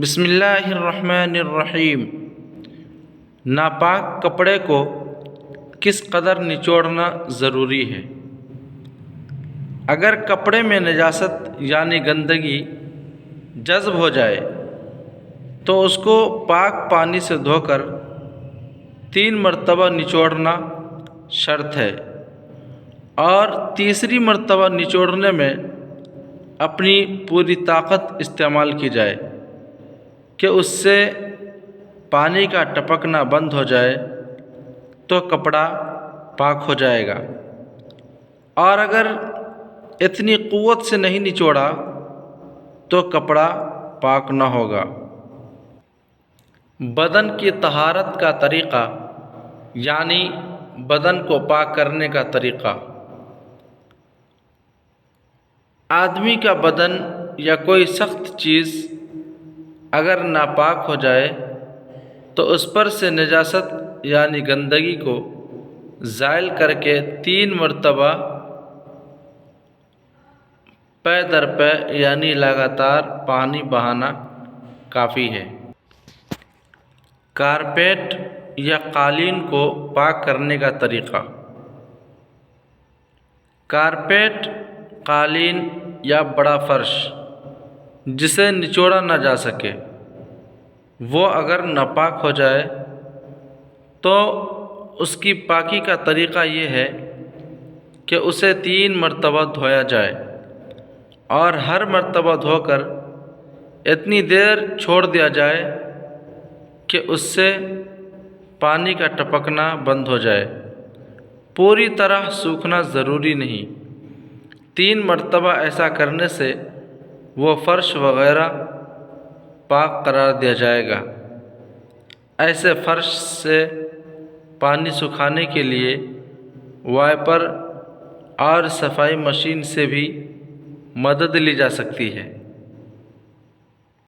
بسم اللہ الرحمن الرحیم۔ ناپاک کپڑے کو کس قدر نچوڑنا ضروری ہے؟ اگر کپڑے میں نجاست یعنی گندگی جذب ہو جائے تو اس کو پاک پانی سے دھو کر 3 مرتبہ نچوڑنا شرط ہے، اور تیسری مرتبہ نچوڑنے میں اپنی پوری طاقت استعمال کی جائے کہ اس سے پانی کا ٹپکنا بند ہو جائے تو کپڑا پاک ہو جائے گا، اور اگر اتنی قوت سے نہیں نچوڑا تو کپڑا پاک نہ ہوگا۔ بدن کی طہارت کا طریقہ یعنی بدن کو پاک کرنے کا طریقہ۔ آدمی کا بدن یا کوئی سخت چیز اگر ناپاک ہو جائے تو اس پر سے نجاست یعنی گندگی کو زائل کر کے 3 مرتبہ پے در پے یعنی لگاتار پانی بہانا کافی ہے۔ کارپیٹ یا قالین کو پاک کرنے کا طریقہ۔ کارپیٹ، قالین یا بڑا فرش جسے نچوڑا نہ جا سکے، وہ اگر ناپاک ہو جائے تو اس کی پاکی کا طریقہ یہ ہے کہ اسے 3 مرتبہ دھویا جائے، اور ہر مرتبہ دھو کر اتنی دیر چھوڑ دیا جائے کہ اس سے پانی کا ٹپکنا بند ہو جائے۔ پوری طرح سوکھنا ضروری نہیں، 3 مرتبہ ایسا کرنے سے وہ فرش وغیرہ پاک قرار دیا جائے گا۔ ایسے فرش سے پانی سکھانے کے لیے وائپر اور صفائی مشین سے بھی مدد لی جا سکتی ہے۔